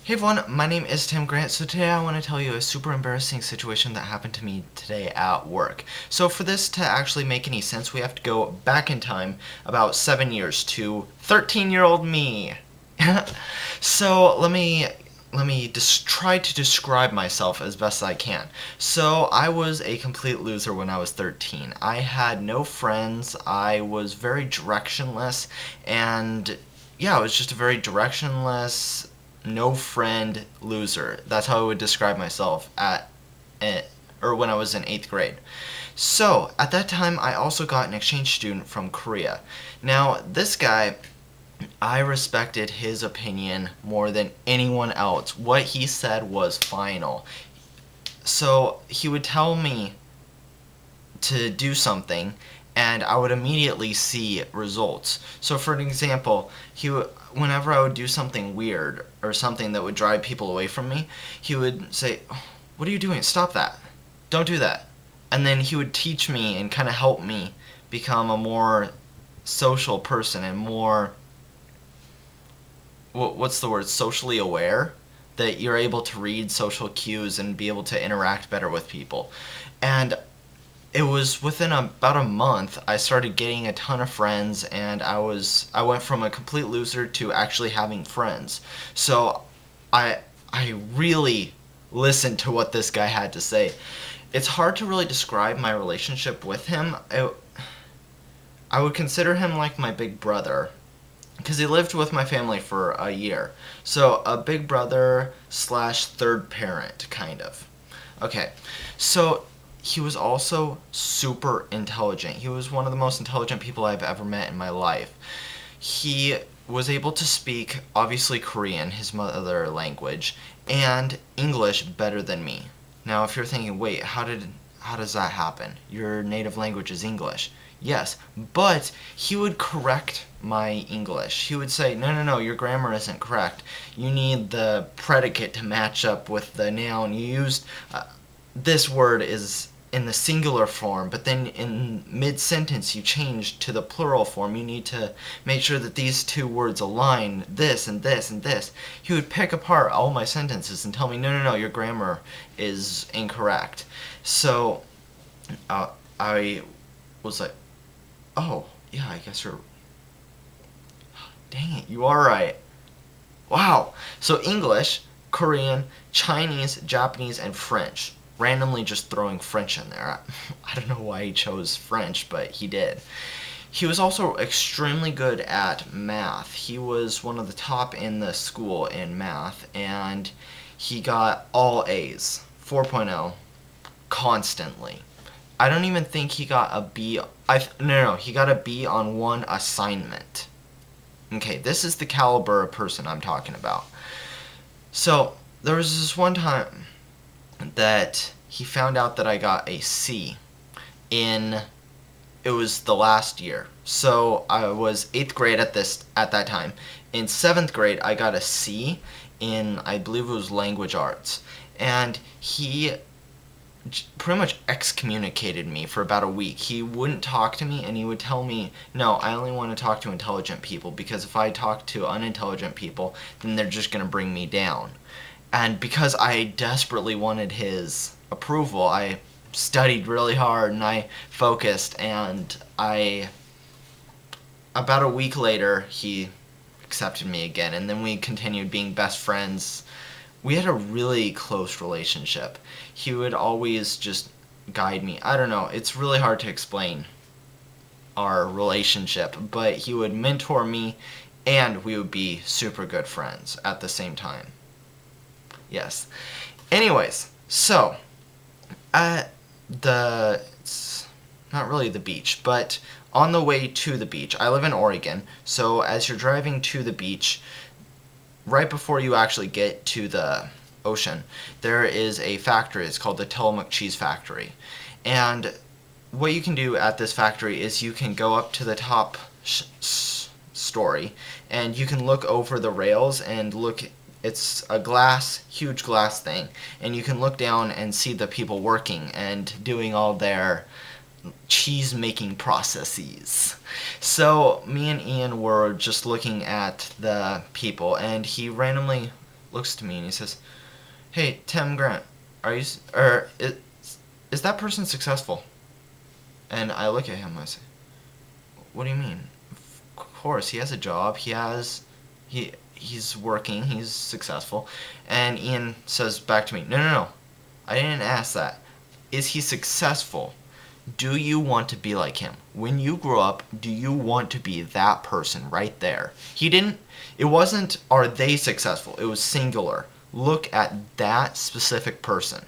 Hey everyone, my name is Tim Grant. So today I want to tell you a super embarrassing situation that happened to me today at work. So for this to actually make any sense, we have to go back in time about 7 years to 13-year-old me. So let me just try to describe myself as best I can. So I was a complete loser when I was 13. I had no friends. I was very directionless, and yeah, I was just a very directionless, no friend loser. That's how I would describe myself or when I was in 8th grade. So, at that time, I also got an exchange student from Korea. Now, this guy, I respected his opinion more than anyone else. What he said was final. So, he would tell me to do something, and I would immediately see results. So, for an example, whenever I would do something weird or something that would drive people away from me, he would say, "Oh, what are you doing? Stop that. Don't do that." And then he would teach me and kind of help me become a more social person and more, what's the word, socially aware, that you're able to read social cues and be able to interact better with people. And it was within about a month I started getting a ton of friends, and I went from a complete loser to actually having friends. So I I really listened to what this guy had to say. It's hard to really describe my relationship with him. I would consider him like my big brother because he lived with my family for a year. So a big brother slash third parent, kind of. Okay, so he was also super intelligent. He was one of the most intelligent people I've ever met in my life. He was able to speak, obviously, Korean, his mother language, and English better than me. Now, if you're thinking, wait, how does that happen? Your native language is English. Yes, but he would correct my English. He would say, no, no, no, your grammar isn't correct. You need the predicate to match up with the noun. You used this word is in the singular form, but then in mid-sentence you change to the plural form. You need to make sure that these two words align, this and this and this. He would pick apart all my sentences and tell me, no, no, no, your grammar is incorrect. So I was like, oh, yeah, I guess you're... Dang it, you are right. Wow. So English, Korean, Chinese, Japanese, and French. Randomly just throwing French in there. I don't know why he chose French, but he did. He was also extremely good at math. He was one of the top in the school in math, and he got all A's, 4.0, constantly. I don't even think he got a B. No, he got a B on one assignment. Okay, this is the caliber of person I'm talking about. So, there was this one time that he found out that I got a C in, it was the last year. So I was 8th grade at that time. In 7th grade I got a C in, I believe it was language arts. And he pretty much excommunicated me for about a week. He wouldn't talk to me, and he would tell me, no, I only want to talk to intelligent people, because if I talk to unintelligent people, then they're just going to bring me down. And because I desperately wanted his approval, I studied really hard and I focused, and about a week later, he accepted me again, and then we continued being best friends. We had a really close relationship. He would always just guide me. I don't know, it's really hard to explain our relationship, but he would mentor me, and we would be super good friends at the same time. Yes. Anyways, so at it's not really the beach, but on the way to the beach, I live in Oregon, so as you're driving to the beach, right before you actually get to the ocean, there is a factory. It's called the Tillamook Cheese Factory. And what you can do at this factory is you can go up to the top story, and you can look over the rails and look. It's a huge glass thing, and you can look down and see the people working and doing all their cheese making processes. So me and Ian were just looking at the people, and he randomly looks to me and he says, "Hey, Tim Grant, are you or is that person successful?" And I look at him. I say, "What do you mean? Of course, he has a job. He's working. He's successful." And Ian says back to me, "No, no, no. I didn't ask that. Is he successful? Do you want to be like him? When you grow up, do you want to be that person right there?" He didn't, it wasn't, "Are they successful?" It was singular. Look at that specific person.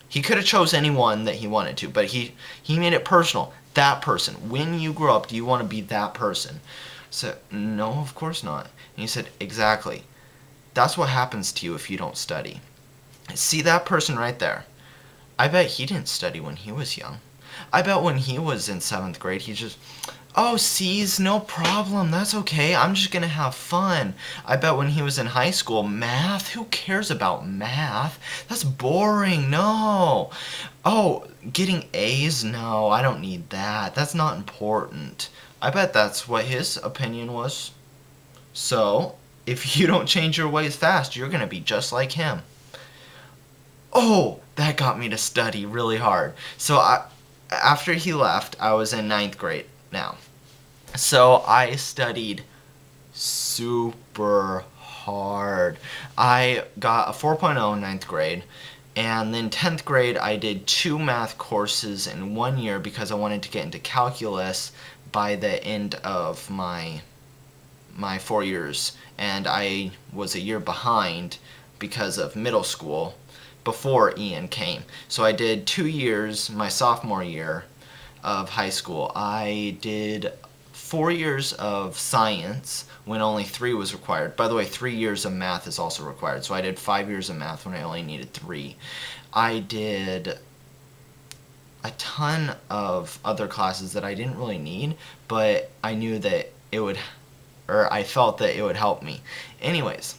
He could have chose anyone that he wanted to, but he made it personal. That person. When you grow up, do you want to be that person? So, no, of course not. And he said, exactly. That's what happens to you if you don't study. See that person right there? I bet he didn't study when he was young. I bet when he was in 7th grade, he just, "Oh, C's, no problem. That's okay. I'm just going to have fun." I bet when he was in high school, math? Who cares about math? That's boring. No. Oh, getting A's? No, I don't need that. That's not important. I bet that's what his opinion was. So, if you don't change your ways fast, you're going to be just like him. Oh, that got me to study really hard. So, after he left, I was in 9th grade now. So I studied super hard. I got a 4.0 in 9th grade, and then 10th grade I did 2 math courses in 1 year because I wanted to get into calculus by the end of my 4 years, and I was a year behind because of middle school before Ian came. So I did 2 years my sophomore year of high school. I did 4 years of science when only 3 was required. By the way, 3 years of math is also required. So I did 5 years of math when I only needed 3. I did a ton of other classes that I didn't really need, but I knew that it would, or I felt that it would help me. Anyways,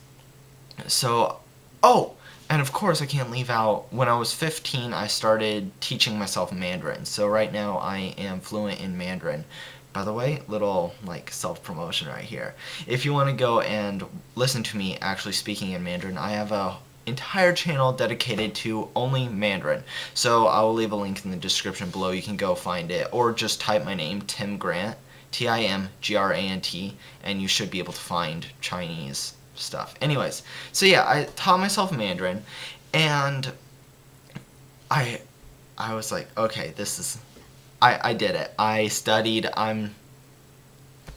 so, oh, and of course I can't leave out, when I was 15 I started teaching myself Mandarin. So right now I am fluent in Mandarin. By the way, little like self-promotion right here. If you want to go and listen to me actually speaking in Mandarin, I have a entire channel dedicated to only Mandarin. So I will leave a link in the description below. You can go find it, or just type my name, Tim Grant, TimGrant, and you should be able to find Chinese stuff. Anyways, so yeah, I taught myself Mandarin, and I was like, okay, this is, I did it. I studied. I'm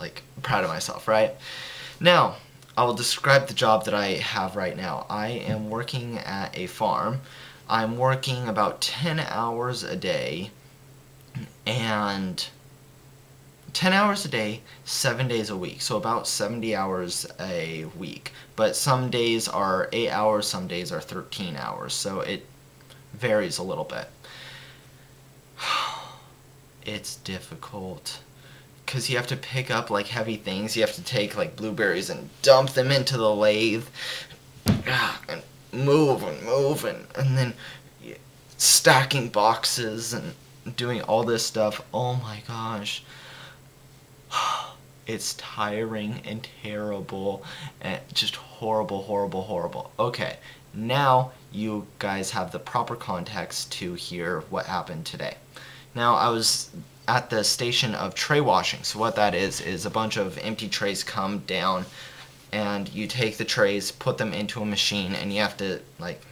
like proud of myself, right? Now, I will describe the job that I have right now. I am working at a farm. I'm working about 10 hours a day, and 10 hours a day, 7 days a week, so about 70 hours a week. But some days are 8 hours, some days are 13 hours, so it varies a little bit. It's difficult, because you have to pick up like heavy things. You have to take like blueberries and dump them into the lathe, and move and then stacking boxes and doing all this stuff. Oh my gosh. It's tiring and terrible and just horrible, horrible, horrible. Okay, now you guys have the proper context to hear what happened today. Now, I was at the station of tray washing. So what that is a bunch of empty trays come down, and you take the trays, put them into a machine, and you have to like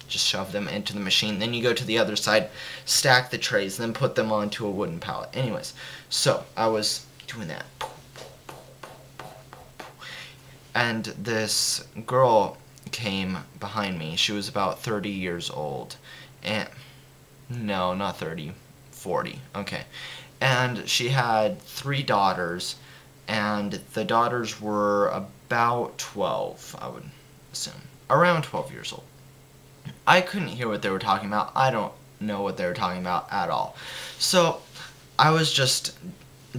just shove them into the machine. Then you go to the other side, stack the trays, then put them onto a wooden pallet. Anyways, so I was doing that, and this girl came behind me. She was about 30 years old, and no, not 30, 40, okay. And she had 3 daughters, and the daughters were about 12, I would assume, around 12 years old. I couldn't hear what they were talking about. I don't know what they were talking about at all. So I was just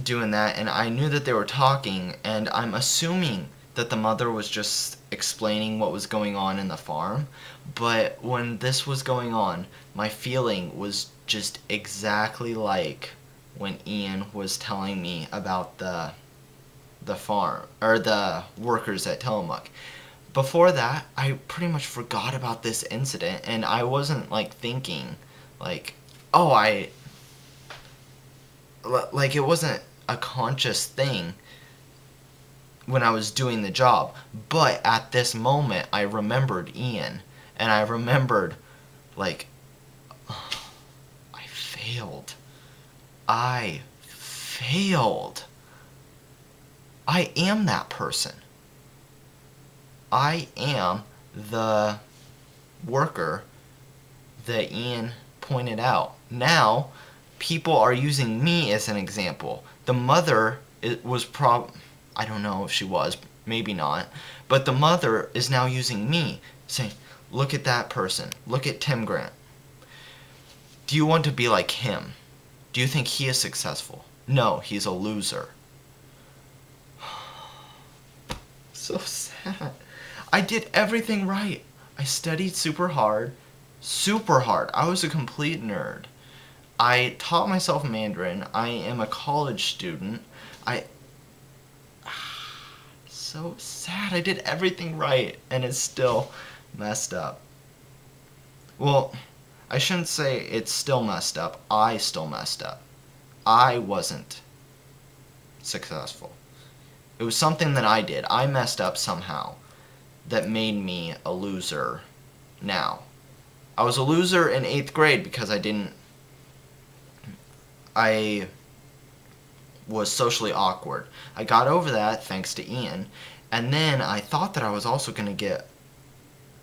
doing that, and I knew that they were talking, and I'm assuming that the mother was just explaining what was going on in the farm. But when this was going on, my feeling was just exactly like when Ian was telling me about the farm, or the workers at Tillamook. before that, I pretty much forgot about this incident, and I wasn't like thinking, like, oh, like it wasn't a conscious thing when I was doing the job. But at this moment, I remembered Ian, and I remembered, like, I failed. I failed. I am that person. I am the worker that Ian pointed out. Now, people are using me as an example. The mother was I don't know if she was, maybe not, but the mother is now using me, saying, look at that person, look at Tim Grant. Do you want to be like him? Do you think he is successful? No, he's a loser. So sad. I did everything right. I studied super hard. Super hard. I was a complete nerd. I taught myself Mandarin. I am a college student. So sad. I did everything right, and it's still messed up. Well, I shouldn't say it's still messed up. I still messed up. I wasn't successful. It was something that I did. I messed up somehow that made me a loser now. I was a loser in 8th grade because I was socially awkward. I got over that thanks to Ian, and then I thought that I was also going to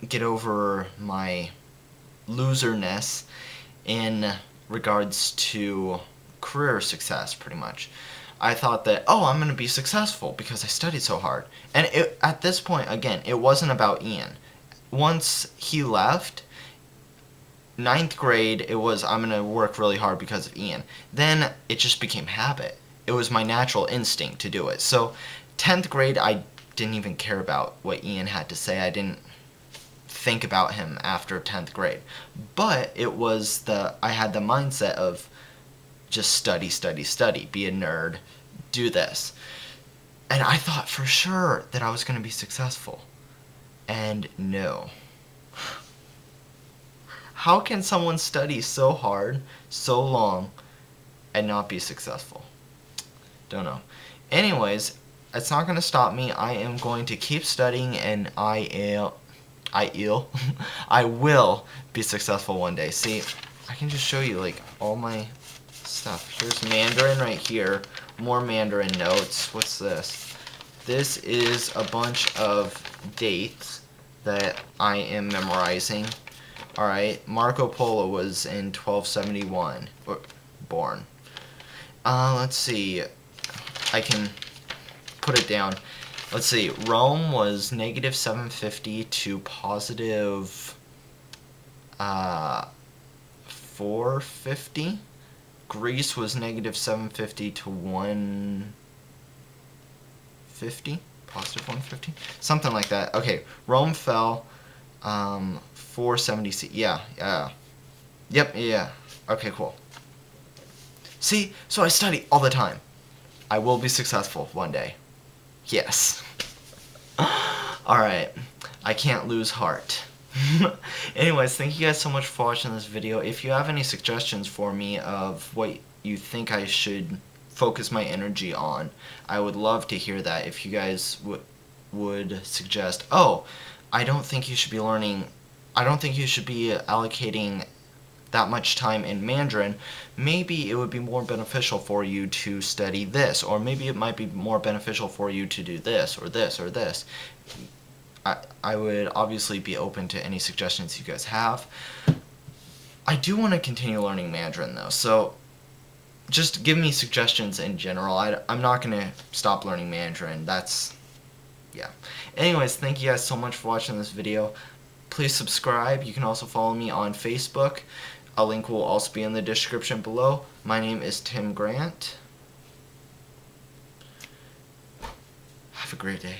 get over my loserness in regards to career success, pretty much. I thought that, oh, I'm going to be successful because I studied so hard. And at this point, again, it wasn't about Ian. Once he left, 9th grade, it was, I'm going to work really hard because of Ian. Then it just became habit. It was my natural instinct to do it. So 10th grade, I didn't even care about what Ian had to say. I didn't think about him after 10th grade. But I had the mindset of just study, study, study, be a nerd, do this. And I thought for sure that I was going to be successful. And no. How can someone study so hard, so long, and not be successful? Don't know. Anyways, it's not going to stop me. I am going to keep studying, and I will be successful one day. See, I can just show you like all my stuff. Here's Mandarin right here. More Mandarin notes. What's this? This is a bunch of dates that I am memorizing. Alright, Marco Polo was in 1271 born. Let's see. I can put it down. Let's see. Rome was negative 750 to positive 450. Greece was negative 750 to 150. Positive 150. Something like that. Okay. Rome fell 470. Yeah. Yep. Yeah. Okay, cool. See? So I study all the time. I will be successful one day. Yes. Alright. I can't lose heart. Anyways, thank you guys so much for watching this video. If you have any suggestions for me of what you think I should focus my energy on, I would love to hear that. If you guys would suggest, oh, I don't think you should be allocating that much time in Mandarin, maybe it would be more beneficial for you to study this, or maybe it might be more beneficial for you to do this, or this, or this. I would obviously be open to any suggestions you guys have. I do want to continue learning Mandarin though, so just give me suggestions in general. I'm not going to stop learning Mandarin. Yeah. Anyways, thank you guys so much for watching this video. Please subscribe. You can also follow me on Facebook. A link will also be in the description below. My name is Tim Grant. Have a great day.